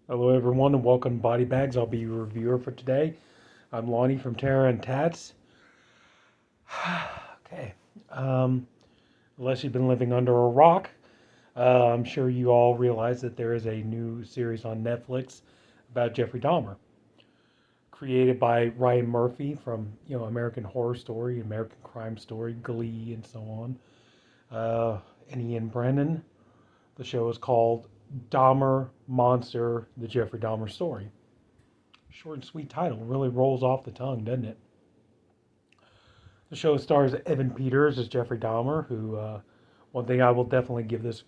Hello, everyone, and welcome to BodyBags. I'll be your reviewer for today. I'm Lonnie from Terra and Tats. Okay. Um, Unless you've been living under a rock, I'm sure you all realize that there is a new series on Netflix about Jeffrey Dahmer, created by Ryan Murphy from American Horror Story, American Crime Story, Glee, and so on. And Ian Brennan. The show is called Dahmer Monster: The Jeffrey Dahmer Story. Short and sweet title. Really rolls off the tongue, doesn't it? The show stars Evan Peters as Jeffrey Dahmer, who one thing I will definitely give this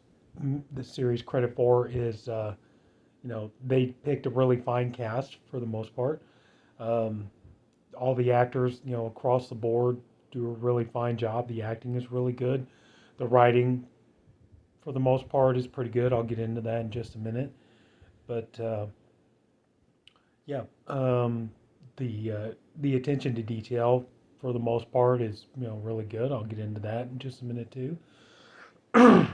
series credit for is they picked a really fine cast for the most part. Um, all the actors across the board do a really fine job. The acting is really good. The writing for the most part is pretty good. I'll get into that in just a minute. But yeah, the attention to detail for the most part is really good. I'll get into that in just a minute too. Now,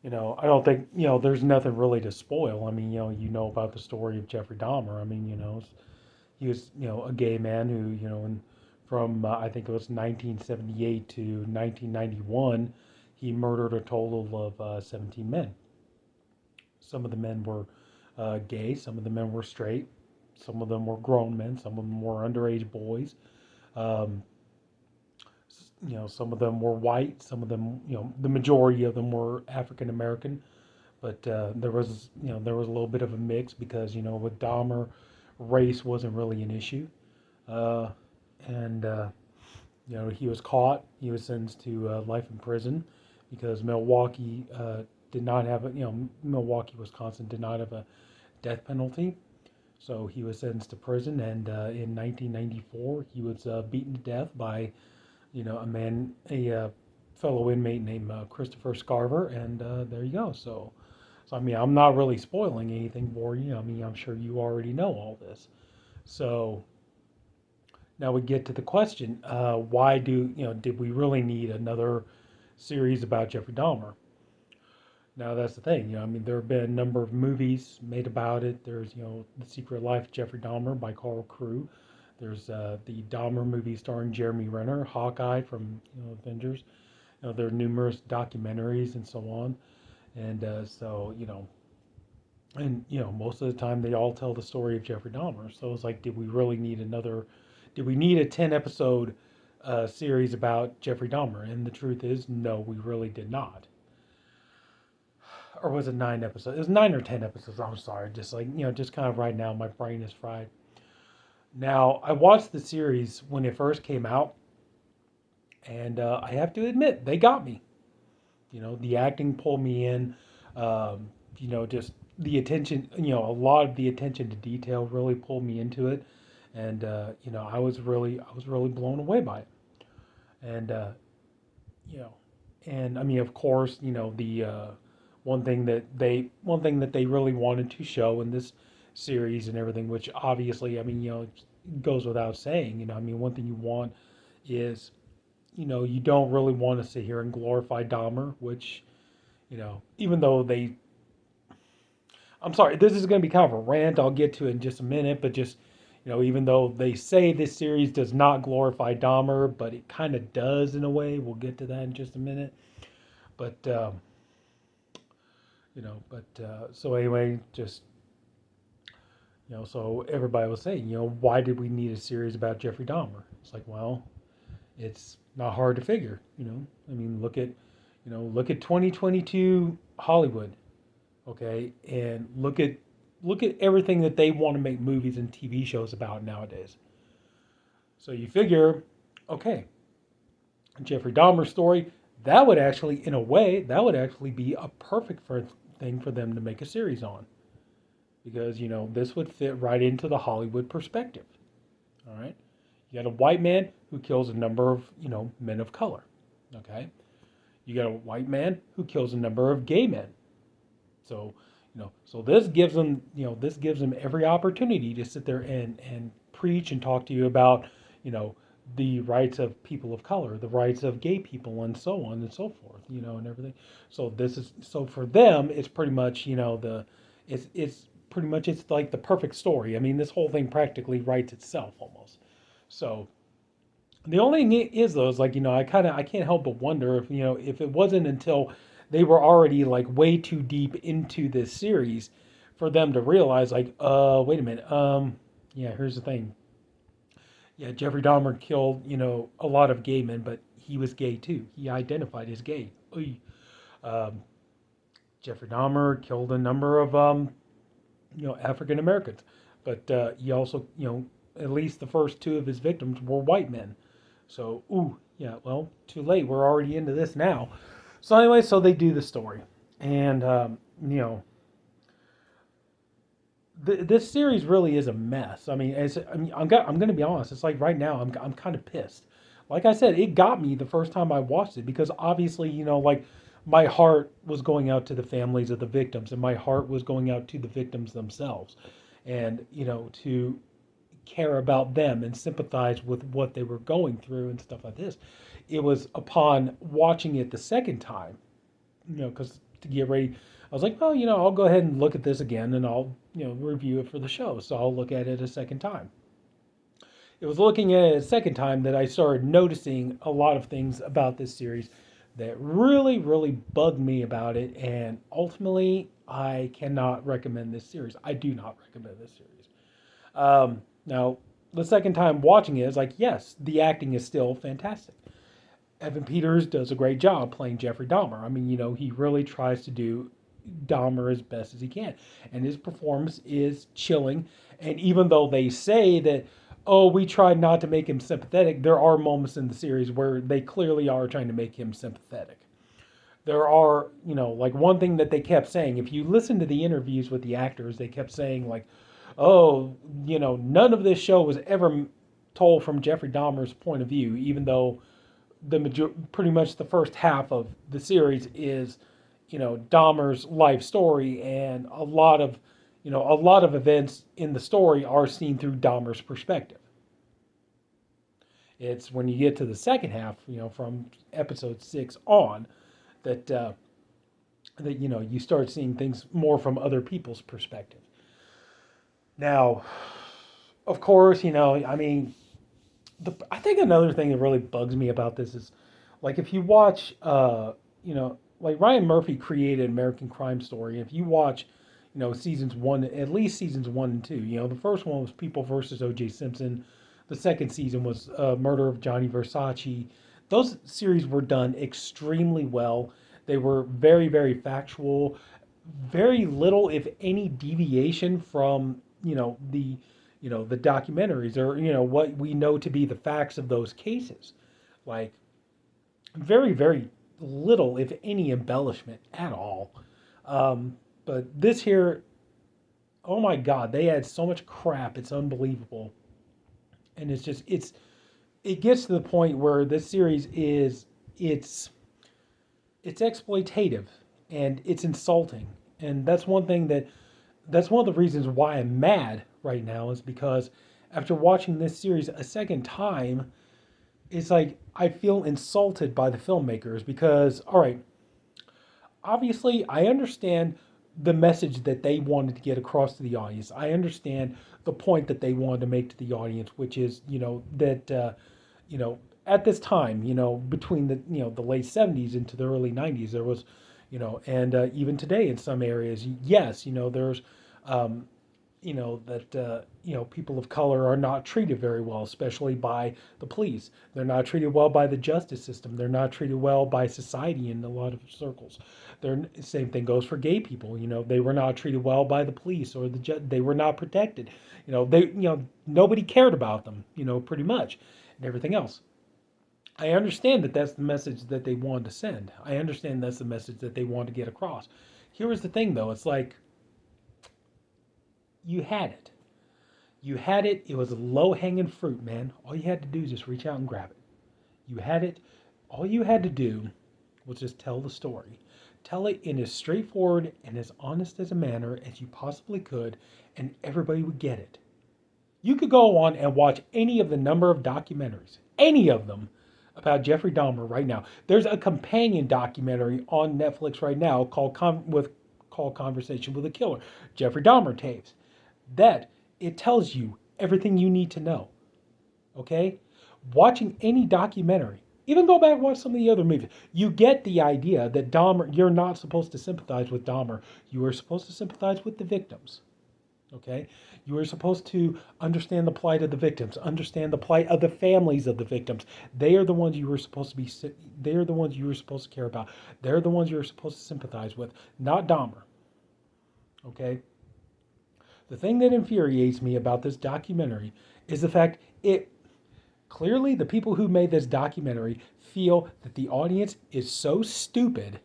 I don't think there's nothing really to spoil. I mean, about the story of Jeffrey Dahmer. I mean, he was a gay man who from I think it was 1978 to 1991, he murdered a total of 17 men. Some of the men were gay, some of the men were straight, some of them were grown men, some of them were underage boys. Um, some of them were white, some of them, the majority of them were African American, but there was a little bit of a mix because with Dahmer, race wasn't really an issue, uh, and he was caught. He was sentenced to life in prison because Milwaukee, Wisconsin did not have a death penalty. So he was sentenced to prison, and in 1994, he was beaten to death by, a fellow inmate named Christopher Scarver, and there you go. So I mean, I'm not really spoiling anything for you. I mean, I'm sure you already know all this. So now we get to the question: why did we really need another series about Jeffrey Dahmer? Now that's the thing, I mean, there have been a number of movies made about it. There's, The Secret Life of Jeffrey Dahmer by Carl Crew. There's the Dahmer movie starring Jeremy Renner, Hawkeye from Avengers. There are numerous documentaries and so on, and most of the time they all tell the story of Jeffrey Dahmer. So it's like, did we really need another? Did we need a 10 episode series about Jeffrey Dahmer? And the truth is, no, we really did not. Or was it 9 episodes? It was 9 or 10 episodes. I'm sorry. Just like, just kind of right now, my brain is fried. Now, I watched the series when it first came out, and I have to admit, they got me. The acting pulled me in. Just the attention, a lot of the attention to detail really pulled me into it. And, I was really blown away by it. And, you know, and I mean, of course, the one thing that they really wanted to show in this series and everything, which obviously, I mean, goes without saying. I mean, one thing you want is, you don't really want to sit here and glorify Dahmer, which, even though I'm sorry, this is going to be kind of a rant. I'll get to it in just a minute, but just, even though they say this series does not glorify Dahmer, but it kind of does in a way. We'll get to that in just a minute. But so anyway, just so everybody was saying, why did we need a series about Jeffrey Dahmer? It's like, well, it's not hard to figure. I mean, look at 2022 Hollywood, okay, and look at everything that they want to make movies and TV shows about nowadays. So you figure, okay, Jeffrey Dahmer's story, that would actually, in a way, that would actually be a perfect thing for them to make a series on, because this would fit right into the Hollywood perspective. All right, you got a white man who kills a number of men of color. Okay, you got a white man who kills a number of gay men. So so this gives them every opportunity to sit there and preach and talk to you about the rights of people of color, the rights of gay people, and so on and so forth, and everything. So for them, it's pretty much, it's pretty much, it's like the perfect story. I mean, this whole thing practically writes itself almost. So the only thing is though is like, I can't help but wonder if, if it wasn't until they were already like way too deep into this series for them to realize like, wait a minute, yeah, here's the thing. Yeah, Jeffrey Dahmer killed, a lot of gay men, but he was gay too. He identified as gay. Oy. Um, Jeffrey Dahmer killed a number of, African Americans, but he also, at least the first two of his victims were white men. So, ooh, yeah, well, too late. We're already into this now. So anyway, so they do the story, and this series really is a mess. I mean, I'm going to be honest. It's like right now, I'm kind of pissed. Like I said, it got me the first time I watched it because obviously, like my heart was going out to the families of the victims, and my heart was going out to the victims themselves, and to care about them and sympathize with what they were going through and stuff like this. It was upon watching it the second time, because to get ready, I was like, well, I'll go ahead and look at this again and I'll, review it for the show. So I'll look at it a second time. It was looking at it a second time that I started noticing a lot of things about this series that really, really bugged me about it. And ultimately, I cannot recommend this series. I do not recommend this series. Now, the second time watching it is like, yes, the acting is still fantastic. Evan Peters does a great job playing Jeffrey Dahmer. I mean, he really tries to do Dahmer as best as he can. And his performance is chilling. And even though they say that, oh, we tried not to make him sympathetic, there are moments in the series where they clearly are trying to make him sympathetic. There are, like one thing that they kept saying, if you listen to the interviews with the actors, they kept saying, like, oh, none of this show was ever told from Jeffrey Dahmer's point of view, even though pretty much the first half of the series is, Dahmer's life story, and a lot of events in the story are seen through Dahmer's perspective. It's when you get to the second half, from episode 6 on, that you start seeing things more from other people's perspective. Now, of course, I mean, I think another thing that really bugs me about this is, like, if you watch, like Ryan Murphy created American Crime Story. If you watch, seasons one, at least seasons 1 and 2, the first one was People versus O.J. Simpson. The second season was Murder of Johnny Versace. Those series were done extremely well. They were very, very factual. Very little, if any, deviation from, the documentaries or, what we know to be the facts of those cases. Like, very, very little, if any, embellishment at all. But this here, oh my God, they had so much crap. It's unbelievable. And it gets to the point where this series it's exploitative and it's insulting. And that's one of the reasons why I'm mad right now, is because after watching this series a second time, it's like I feel insulted by the filmmakers because, all right, obviously I understand the message that they wanted to get across to the audience. I understand the point that they wanted to make to the audience, which is, that, at this time, between the late 70s into the early 90s, there was, and even today in some areas, yes, there's, that people of color are not treated very well, especially by the police. They're not treated well by the justice system. They're not treated well by society in a lot of circles. Same thing goes for gay people. They were not treated well by the police, or they were not protected. Nobody cared about them. Pretty much, and everything else. I understand that that's the message that they wanted to send. I understand that's the message that they wanted to get across. Here is the thing, though. It's like, you had it. You had it. It was low-hanging fruit, man. All you had to do is just reach out and grab it. You had it. All you had to do was just tell the story. Tell it in as straightforward and as honest as a manner as you possibly could, and everybody would get it. You could go on and watch any of the number of documentaries. any of them about Jeffrey Dahmer right now. There's a companion documentary on Netflix right now called Conversation with a Killer, Jeffrey Dahmer tapes. That it tells you everything you need to know. Okay? Watching any documentary, even go back and watch some of the other movies, you get the idea that Dahmer, you're not supposed to sympathize with Dahmer. You are supposed to sympathize with the victims. Okay? You are supposed to understand the plight of the victims, understand the plight of the families of the victims. They are the ones you were supposed to be, they are the ones you were supposed to care about. They're the ones you're supposed to sympathize with, not Dahmer. Okay? The thing that infuriates me about this documentary is the fact it clearly the people who made this documentary feel that the audience is so stupid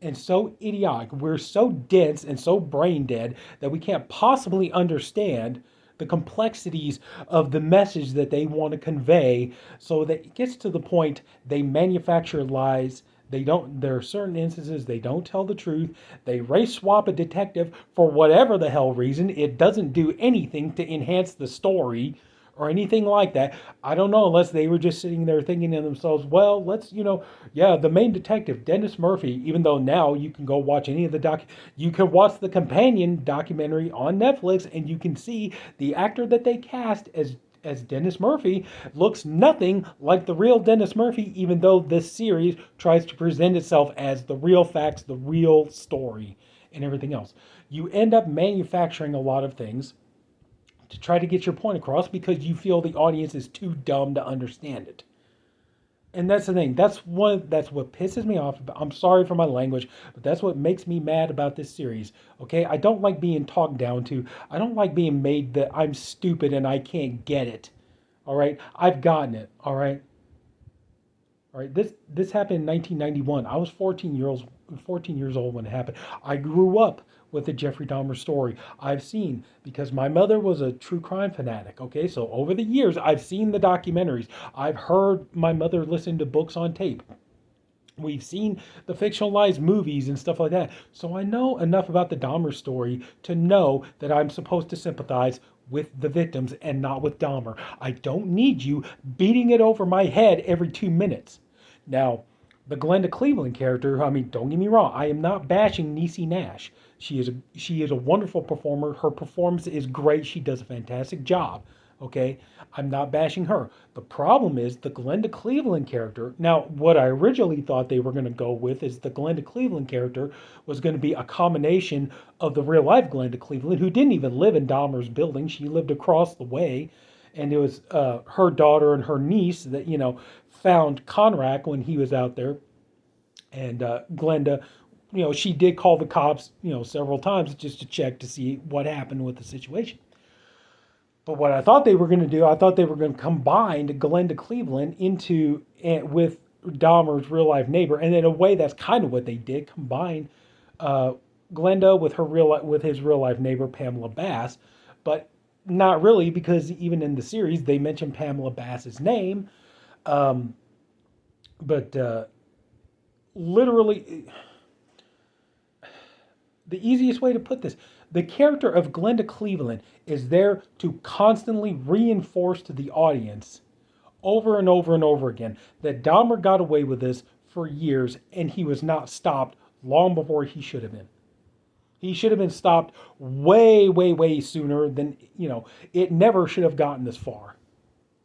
and so idiotic. We're so dense and so brain dead that we can't possibly understand the complexities of the message that they want to convey, so that it gets to the point they manufacture lies. There are certain instances they don't tell the truth. They race swap a detective for whatever the hell reason. It doesn't do anything to enhance the story or anything like that. I don't know, unless they were just sitting there thinking to themselves, well, let's, yeah, the main detective, Dennis Murphy, even though now you can go watch any of you can watch the companion documentary on Netflix, and you can see the actor that they cast as Dennis Murphy looks nothing like the real Dennis Murphy, even though this series tries to present itself as the real facts, the real story, and everything else. You end up manufacturing a lot of things to try to get your point across because you feel the audience is too dumb to understand it. And that's the thing. That's what pisses me off. I'm sorry for my language, but that's what makes me mad about this series. Okay? I don't like being talked down to. I don't like being made that I'm stupid and I can't get it. All right? I've gotten it. All right? All right? This happened in 1991. I was 14 years old when it happened. I grew up with the Jeffrey Dahmer story. I've seen, because my mother was a true crime fanatic, okay? So over the years, I've seen the documentaries. I've heard my mother listen to books on tape. We've seen the fictionalized movies and stuff like that. So I know enough about the Dahmer story to know that I'm supposed to sympathize with the victims and not with Dahmer. I don't need you beating it over my head every 2 minutes. Now, the Glenda Cleveland character, I mean, don't get me wrong, I am not bashing Niecy Nash. She is a wonderful performer. Her performance is great. She does a fantastic job. Okay? I'm not bashing her. The problem is the Glenda Cleveland character. Now, what I originally thought they were going to go with is the Glenda Cleveland character was going to be a combination of the real life Glenda Cleveland, who didn't even live in Dahmer's building. She lived across the way. And it was her daughter and her niece that, found Conrack when he was out there. And Glenda, she did call the cops, several times just to check to see what happened with the situation. But what I thought they were going to do, I thought they were going to combine Glenda Cleveland with Dahmer's real life neighbor, and in a way, that's kind of what they did. Combine Glenda with his real life neighbor Pamela Bass, but not really, because even in the series they mention Pamela Bass's name, but literally, the easiest way to put this, the character of Glenda Cleveland is there to constantly reinforce to the audience over and over and over again that Dahmer got away with this for years and he was not stopped long before he should have been. He should have been stopped way, way, way sooner than, it never should have gotten this far.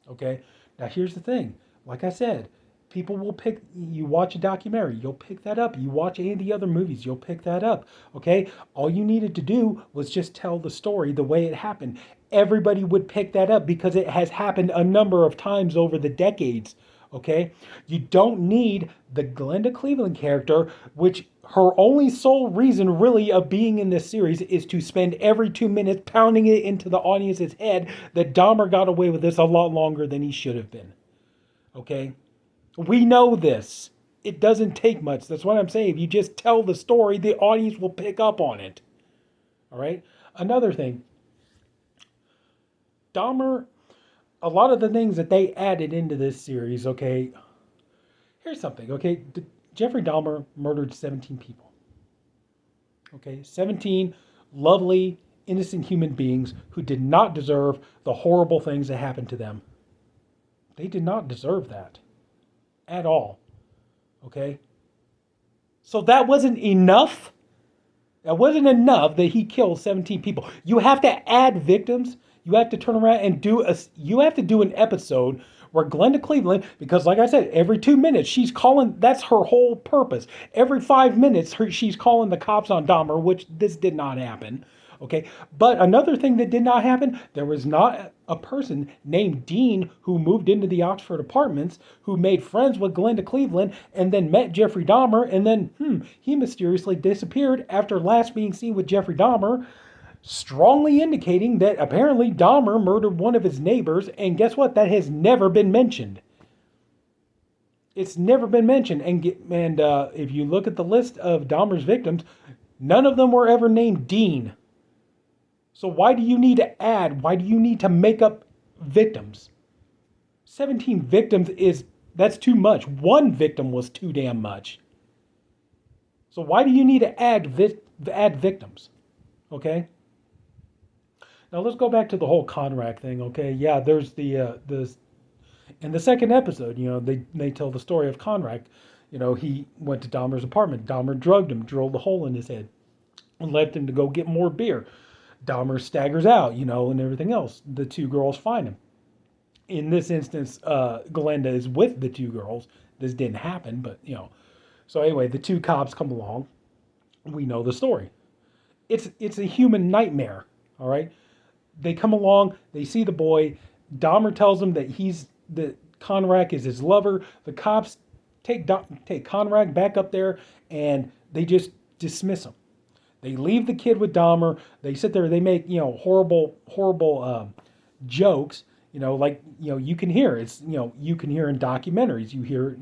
Okay? Now here's the thing. Like I said, people will you watch a documentary, you'll pick that up. You watch any of the other movies, you'll pick that up. Okay? All you needed to do was just tell the story the way it happened. Everybody would pick that up because it has happened a number of times over the decades. Okay? You don't need the Glenda Cleveland character, which her only sole reason really of being in this series is to spend every 2 minutes pounding it into the audience's head that Dahmer got away with this a lot longer than he should have been. Okay? We know this. It doesn't take much. That's what I'm saying. If you just tell the story, the audience will pick up on it. All right? Another thing. Dahmer, a lot of the things that they added into this series, okay? Here's something, okay? Jeffrey Dahmer murdered 17 people. Okay? 17 lovely, innocent human beings who did not deserve the horrible things that happened to them. They did not deserve that at all. Okay? So that wasn't enough. That wasn't enough that he killed 17 people. You have to add victims. You have to turn around and you have to do an episode where Glenda Cleveland, because like I said, every 2 minutes she's calling, that's her whole purpose. Every 5 minutes she's calling the cops on Dahmer, which this did not happen. Okay. But another thing that did not happen, there was not a person named Dean who moved into the Oxford apartments, who made friends with Glenda Cleveland and then met Jeffrey Dahmer, and then he mysteriously disappeared after last being seen with Jeffrey Dahmer, strongly indicating that apparently Dahmer murdered one of his neighbors, and guess what? That has never been mentioned. It's never been mentioned, and if you look at the list of Dahmer's victims, none of them were ever named Dean. So why do you need to make up victims? 17 victims that's too much. One victim was too damn much. So why do you need to add victims? Okay? Now let's go back to the whole Conrack thing, okay? Yeah, there's the in the second episode, they tell the story of Conrack. He went to Dahmer's apartment. Dahmer drugged him, drilled a hole in his head, and left him to go get more beer. Dahmer staggers out, and everything else. The two girls find him. In this instance, Glenda is with the two girls. This didn't happen, but, So anyway, the two cops come along. We know the story. It's a human nightmare, all right? They come along. They see the boy. Dahmer tells them that Conrack is his lover. The cops take Conrack back up there, and they just dismiss him. They leave the kid with Dahmer. They sit there. They make horrible jokes. You can hear it's you can hear in documentaries. You hear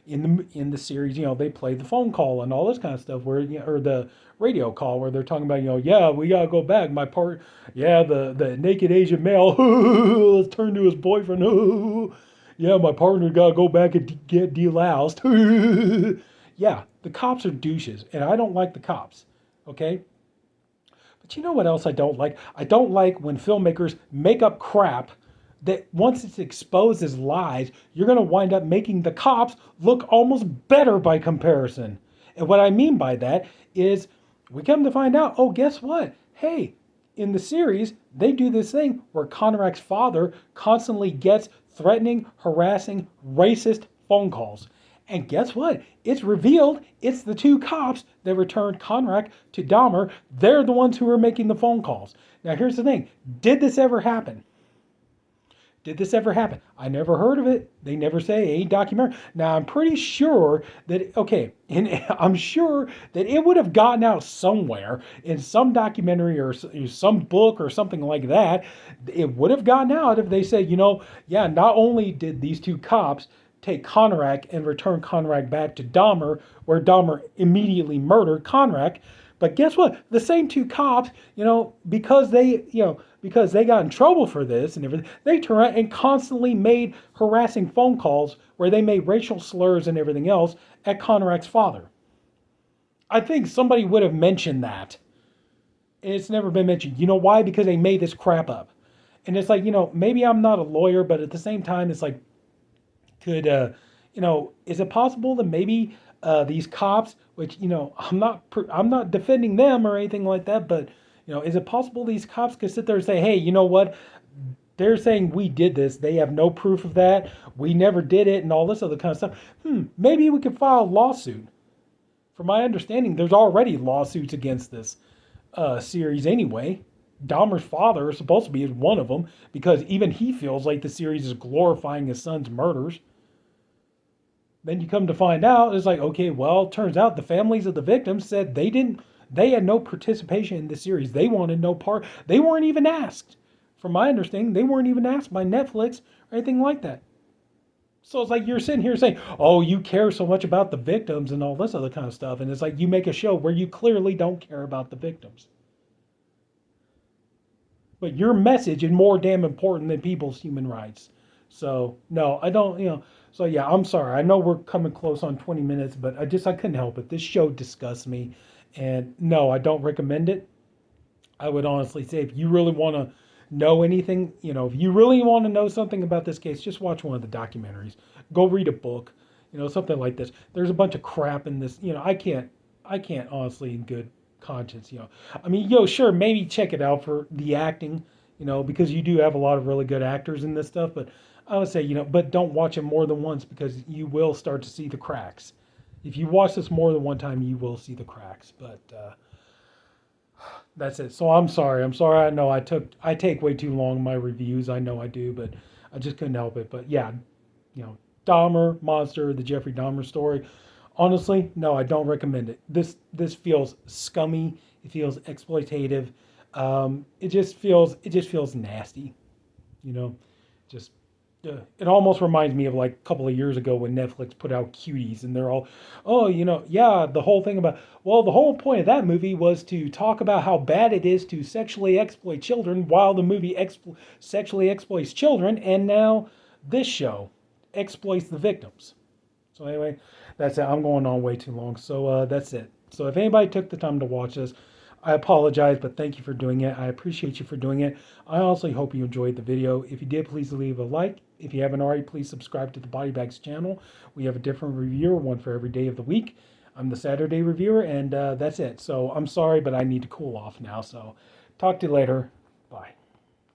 in the series. They play the phone call and all this kind of stuff or the radio call where they're talking about yeah, we gotta go back. The naked Asian male let's turn to his boyfriend. Yeah, my partner gotta go back and get deloused. Yeah, the cops are douches, and I don't like the cops. Okay? But you know what else I don't like? I don't like when filmmakers make up crap that once it's exposed as lies, you're going to wind up making the cops look almost better by comparison. And what I mean by that is we come to find out, oh, guess what? Hey, in the series, they do this thing where Conrack's father constantly gets threatening, harassing, racist phone calls. And guess what? It's revealed it's the two cops that returned Conrack to Dahmer. They're the ones who were making the phone calls. Now, here's the thing. Did this ever happen? I never heard of it. They never say a documentary. Now, I'm pretty sure that, and I'm sure that it would have gotten out somewhere in some documentary or some book or something like that. It would have gotten out if they said, not only did these two cops take Conrack and return Conrack back to Dahmer, where Dahmer immediately murdered Conrack. But guess what? The same two cops, because they got in trouble for this and everything, they turned around and constantly made harassing phone calls where they made racial slurs and everything else at Conrack's father. I think somebody would have mentioned that. And it's never been mentioned. You know why? Because they made this crap up. And it's like, maybe I'm not a lawyer, but at the same time, it's like, is it possible that maybe these cops, which I'm not defending them or anything like that, but is it possible these cops could sit there and say, hey, you know what? They're saying we did this. They have no proof of that. We never did it, and all this other kind of stuff. Maybe we could file a lawsuit. From my understanding, there's already lawsuits against this series anyway. Dahmer's father is supposed to be one of them because even he feels like the series is glorifying his son's murders. Then you come to find out, it's like, okay, well, it turns out the families of the victims said they had no participation in the series. They wanted no part. They weren't even asked. From my understanding, they weren't even asked by Netflix or anything like that. So it's like you're sitting here saying, oh, you care so much about the victims and all this other kind of stuff. And it's like you make a show where you clearly don't care about the victims. But your message is more damn important than people's human rights. So, no, I don't, So, yeah, I'm sorry. I know we're coming close on 20 minutes, but I couldn't help it. This show disgusts me. And, no, I don't recommend it. I would honestly say if you really want to know anything, if you really want to know something about this case, just watch one of the documentaries. Go read a book, something like this. There's a bunch of crap in this. I can't honestly, in good conscience, I mean, sure, maybe check it out for the acting, because you do have a lot of really good actors in this stuff. But I would say, but don't watch it more than once because you will start to see the cracks. If you watch this more than one time, you will see the cracks. But that's it. So I'm sorry. I know I take way too long in my reviews. I know I do, but I just couldn't help it. But yeah, Dahmer, Monster, the Jeffrey Dahmer story. Honestly, no, I don't recommend it. This feels scummy. It feels exploitative. It just feels nasty. You know, just it almost reminds me of like a couple of years ago when Netflix put out Cuties, and they're all, oh, yeah, the whole thing about, well, the whole point of that movie was to talk about how bad it is to sexually exploit children, while the movie sexually exploits children, and now this show exploits the victims. So anyway, that's it. I'm going on way too long. So that's it. So if anybody took the time to watch this, I apologize, but thank you for doing it. I appreciate you for doing it. I honestly hope you enjoyed the video. If you did, please leave a like. If you haven't already, please subscribe to the BodyBags channel. We have a different reviewer, one for every day of the week. I'm the Saturday reviewer, and that's it. So I'm sorry, but I need to cool off now. So talk to you later. Bye.